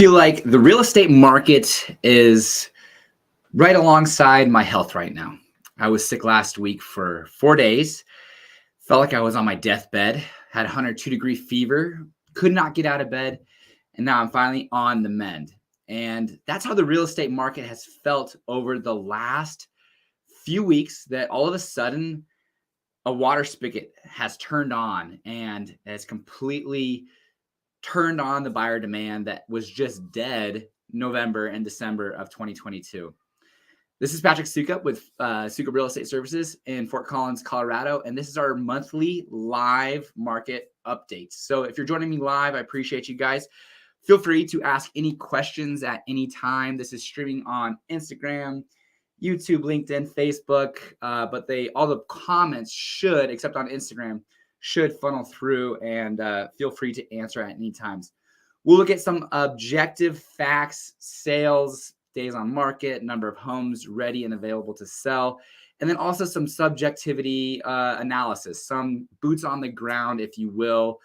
feel like the real estate market is right alongside my health right now. I was sick last week for 4 days, felt like I was on my deathbed, had 102-degree fever, could not get out of bed, and now I'm finally on the mend. And that's how the real estate market has felt over the last few weeks, that all of a sudden a water spigot has turned on and has completely turned on the buyer demand that was just dead November and December of 2022. This is Patrick Sukup with Sukup Real Estate Services in Fort Collins, Colorado, and this is our monthly live market updates. So if you're joining me live, I appreciate you guys. Feel free to ask any questions at any time. This is streaming on Instagram, YouTube, LinkedIn, Facebook, but all the comments should, except on Instagram, should funnel through, and feel free to answer at any times. We'll look at some objective facts, sales, days on market, number of homes ready and available to sell, and then also some subjectivity analysis, some boots on the ground, if you will,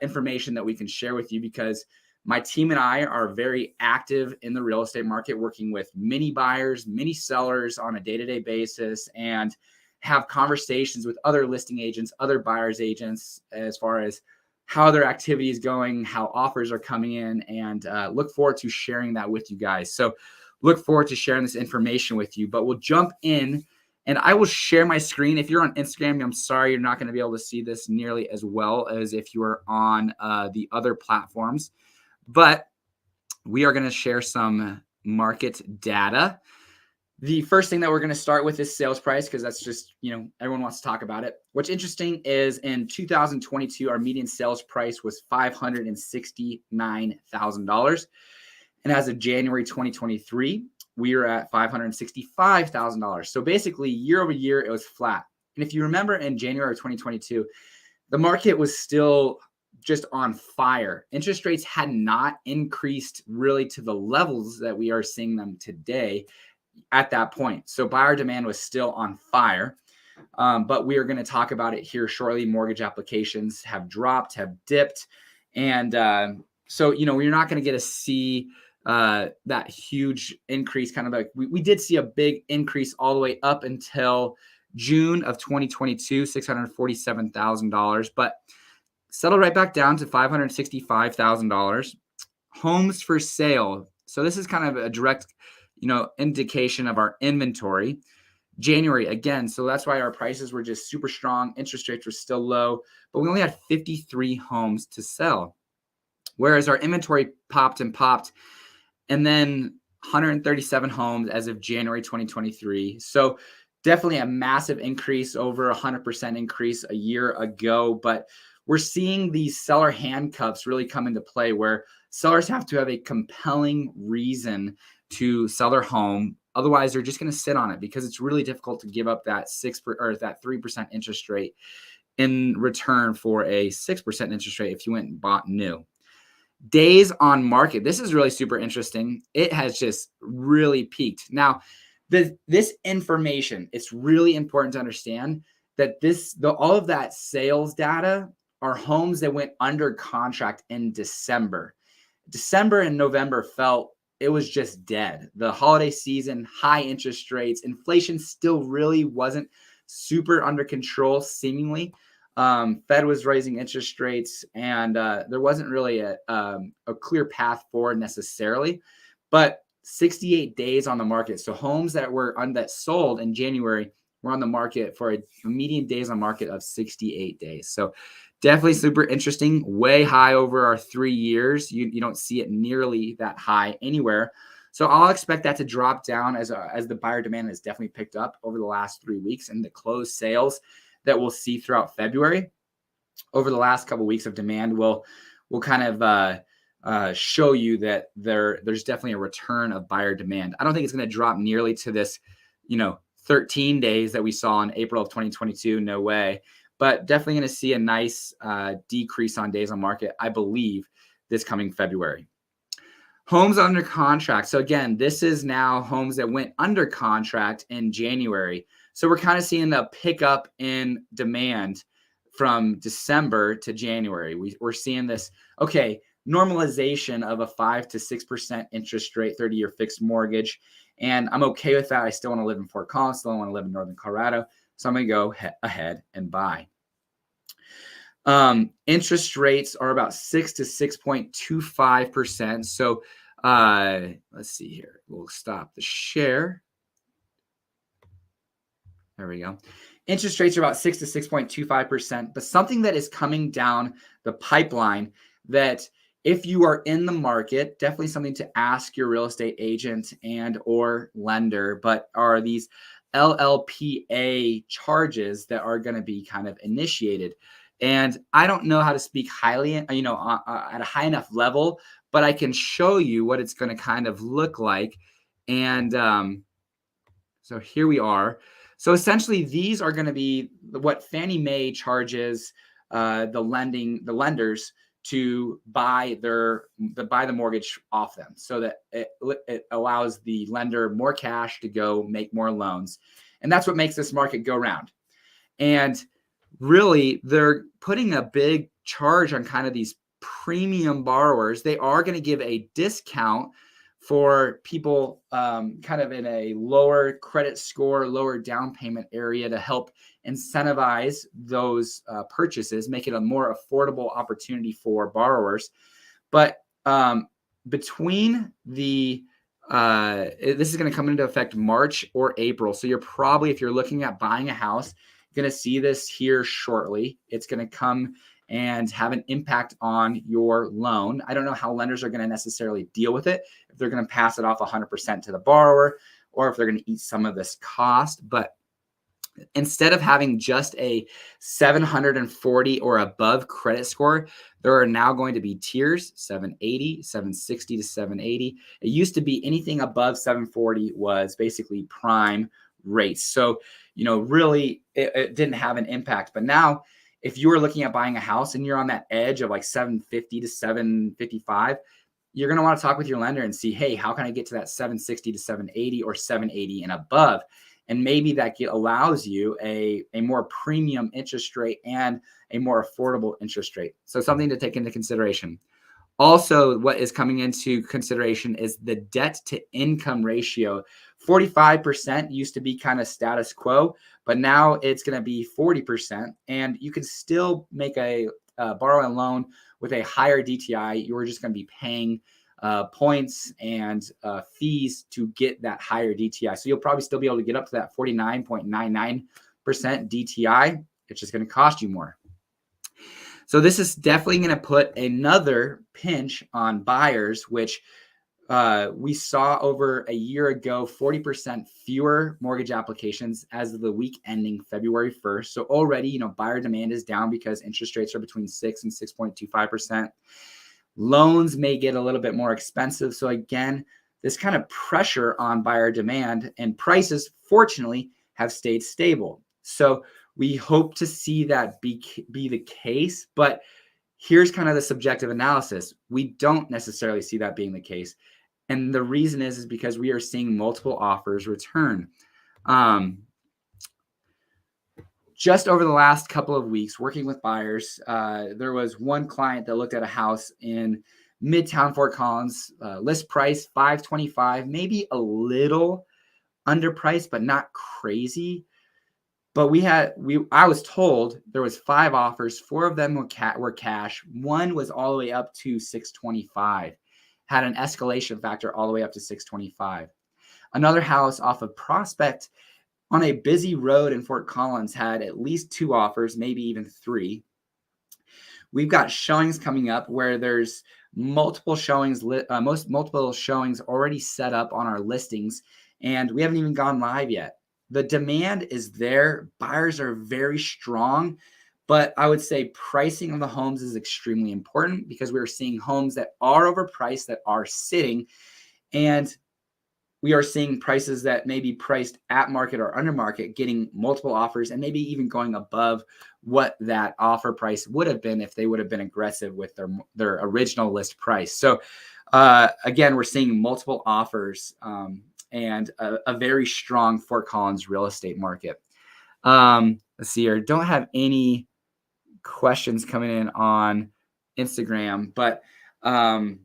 information that we can share with you, because my team and I are very active in the real estate market, working with many buyers, many sellers on a day-to-day basis, and have conversations with other listing agents, other buyers agents, as far as how their activity is going, how offers are coming in, and look forward to sharing that with you guys. So look forward to sharing this information with you, but we'll jump in and I will share my screen. If you're on Instagram, I'm sorry, you're not going to be able to see this nearly as well as if you are on the other platforms, but we are going to share some market data. The first thing that we're going to start with is sales price, because that's just, everyone wants to talk about it. What's interesting is in 2022, our median sales price was $569,000. And as of January 2023, we are at $565,000. So basically, year over year, it was flat. And if you remember, in January of 2022, the market was still just on fire. Interest rates had not increased really to the levels that we are seeing them today at that point. So buyer demand was still on fire, but we are going to talk about it here shortly. Mortgage applications have dropped, have dipped. And so, we're not going to get to see that huge increase. Kind of like we did see a big increase all the way up until June of 2022, $647,000, but settled right back down to $565,000. Homes for sale. So this is kind of a direct indication of our inventory. January, again, so that's why our prices were just super strong. Interest rates were still low, but we only had 53 homes to sell. Whereas our inventory popped, and then 137 homes as of January 2023. So definitely a massive increase, over 100% increase a year ago. But we're seeing these seller handcuffs really come into play, where sellers have to have a compelling reason to sell their home. Otherwise, they're just going to sit on it, because it's really difficult to give up that 3% interest rate in return for a 6% interest rate if you went and bought new. Days on market. This is really super interesting. It has just really peaked. Now, this information, it's really important to understand that all of that sales data are homes that went under contract in December. December and November it was just dead. The holiday season, high interest rates, inflation still really wasn't super under control, seemingly. Fed was raising interest rates, and there wasn't really a clear path forward necessarily. But 68 days on the market. So homes that sold in January were on the market for a median days on market of 68 days. So definitely super interesting, way high over our 3 years. You don't see it nearly that high anywhere. So I'll expect that to drop down as the buyer demand has definitely picked up over the last 3 weeks, and the closed sales that we'll see throughout February over the last couple of weeks of demand will kind of show you that there's definitely a return of buyer demand. I don't think it's going to drop nearly to this, 13 days that we saw in April of 2022. No way. But definitely going to see a nice decrease on days on market, I believe, this coming February. Homes under contract. So again, this is now homes that went under contract in January. So we're kind of seeing a pickup in demand from December to January. We're seeing this, okay, normalization of a 5 to 6% interest rate, 30-year fixed mortgage. And I'm okay with that. I still want to live in Fort Collins, still want to live in Northern Colorado. So I'm going to go ahead and buy. Interest rates are about 6 to 6.25%. So let's see here. We'll stop the share. There we go. Interest rates are about 6 to 6.25%. But something that is coming down the pipeline that if you are in the market, definitely something to ask your real estate agent and or lender, but are these LLPA charges that are going to be kind of initiated. And I don't know how to speak highly, at a high enough level, but I can show you what it's going to kind of look like. And so here we are. So essentially, these are going to be what Fannie Mae charges the lenders to buy the mortgage off them, so that it allows the lender more cash to go make more loans, and that's what makes this market go round. And really, they're putting a big charge on kind of these premium borrowers. They are going to give a discount for people kind of in a lower credit score, lower down payment area to help incentivize those purchases, make it a more affordable opportunity for borrowers. But between the this is going to come into effect March or April. So you're probably, if you're looking at buying a house, going to see this here shortly. It's going to come and have an impact on your loan. I don't know how lenders are going to necessarily deal with it, if they're going to pass it off 100% to the borrower, or if they're going to eat some of this cost. But instead of having just a 740 or above credit score, there are now going to be tiers: 780, 760 to 780. It used to be anything above 740 was basically prime rates. So, really it didn't have an impact. But now, if you are looking at buying a house and you're on that edge of like 750 to 755, you're going to want to talk with your lender and see, hey, how can I get to that 760 to 780 or 780 and above? And maybe that allows you a more premium interest rate and a more affordable interest rate. So something to take into consideration. Also, what is coming into consideration is the debt to income ratio. 45% used to be kind of status quo, but now it's going to be 40%. And you can still make borrow a loan with a higher DTI. You're just going to be paying points and fees to get that higher DTI. So you'll probably still be able to get up to that 49.99% DTI. It's just going to cost you more. So this is definitely going to put another pinch on buyers, which we saw over a year ago, 40% fewer mortgage applications as of the week ending February 1st. So already, buyer demand is down because interest rates are between 6 and 6.25%. Loans may get a little bit more expensive. So again, this kind of pressure on buyer demand, and prices, fortunately, have stayed stable. So we hope to see that be the case, but here's kind of the subjective analysis. We don't necessarily see that being the case. And the reason is because we are seeing multiple offers return. Just over the last couple of weeks, working with buyers, there was one client that looked at a house in Midtown Fort Collins, list price $525, maybe a little underpriced, but not crazy. But I was told there was 5 offers. 4 of them were cash. One was all the way up to $625. Had an escalation factor all the way up to $625. Another house off of Prospect on a busy road in Fort Collins had at least 2 offers, maybe even 3. We've got showings coming up where there's multiple showings already set up on our listings, and we haven't even gone live yet. The demand is there. Buyers are very strong, but I would say pricing of the homes is extremely important because we're seeing homes that are overpriced that are sitting, and we are seeing prices that may be priced at market or under market getting multiple offers and maybe even going above what that offer price would have been if they would have been aggressive with their original list price. So again, we're seeing multiple offers and a very strong Fort Collins real estate market. Let's see here. Don't have any questions coming in on Instagram, but Um,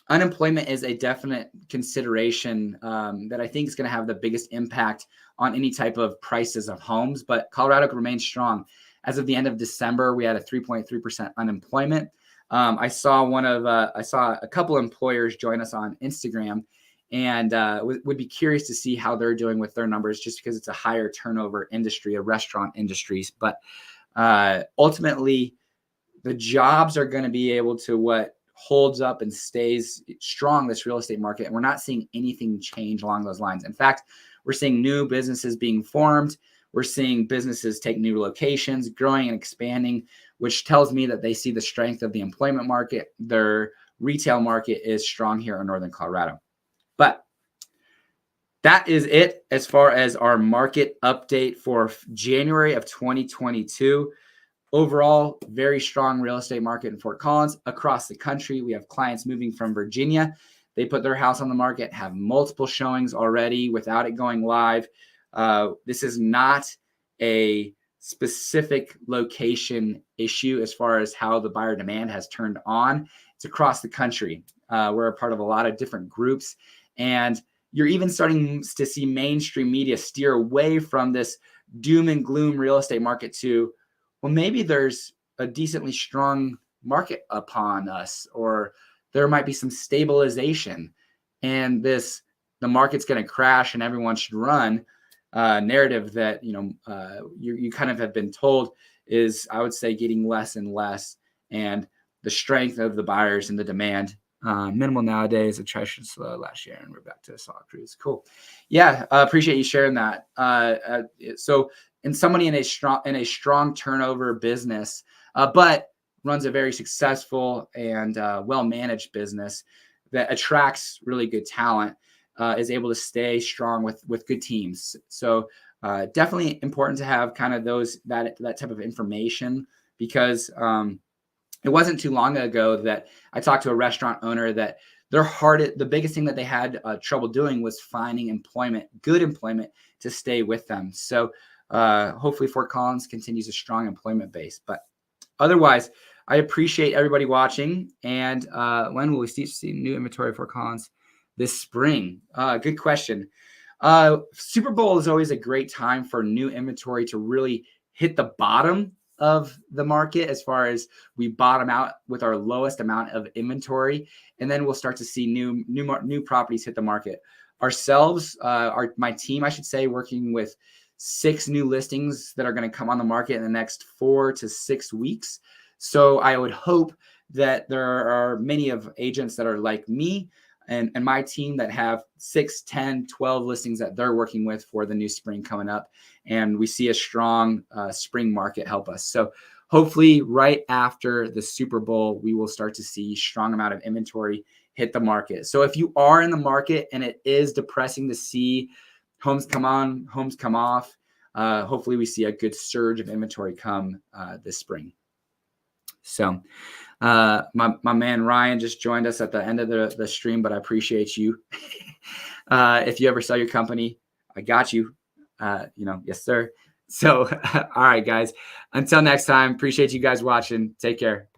Unemployment is a definite consideration that I think is going to have the biggest impact on any type of prices of homes. But Colorado remains strong. As of the end of December, we had a 3.3% unemployment. I saw a couple employers join us on Instagram, and would be curious to see how they're doing with their numbers, just because it's a higher turnover industry, a restaurant industries. But ultimately, the jobs are going to be able to what holds up and stays strong this real estate market. And we're not seeing anything change along those lines. In fact, we're seeing new businesses being formed. We're seeing businesses take new locations, growing and expanding, which tells me that they see the strength of the employment market. Their retail market is strong here in Northern Colorado. But that is it as far as our market update for January of 2022. Overall, very strong real estate market in Fort Collins. Across the country, we have clients moving from Virginia. They put their house on the market, have multiple showings already without it going live. This is not a specific location issue as far as how the buyer demand has turned on. It's across the country. We're a part of a lot of different groups, and you're even starting to see mainstream media steer away from this doom and gloom real estate market to, well, maybe there's a decently strong market upon us, or there might be some stabilization, and the market's going to crash and everyone should run. Narrative that you kind of have been told is, I would say, getting less and less, and the strength of the buyers and the demand minimal nowadays, attrition slow last year, and we're back to a solid cruise. Cool. Yeah, appreciate you sharing that. So, and somebody in a strong turnover business, but runs a very successful and well-managed business that attracts really good talent, is able to stay strong with good teams. So definitely important to have kind of that type of information, because it wasn't too long ago that I talked to a restaurant owner that the biggest thing that they had trouble doing was finding good employment to stay with them. So hopefully Fort Collins continues a strong employment base. But otherwise, I appreciate everybody watching. And when will we see new inventory of Fort Collins this spring? Good question. Super Bowl is always a great time for new inventory to really hit the bottom of the market, as far as we bottom out with our lowest amount of inventory, and then we'll start to see new properties hit the market. Ourselves, my team, I should say, working with 6 new listings that are going to come on the market in the next 4 to 6 weeks. So I would hope that there are many of agents that are like me and my team that have 6, 10, 12 listings that they're working with for the new spring coming up. And we see a strong spring market help us. So hopefully right after the Super Bowl, we will start to see strong amount of inventory hit the market. So if you are in the market and it is depressing to see homes come on, homes come off, hopefully we see a good surge of inventory come this spring. So my man Ryan just joined us at the end of the stream, but I appreciate you. If you ever sell your company, I got you. Yes, sir. So, all right, guys, until next time, appreciate you guys watching. Take care.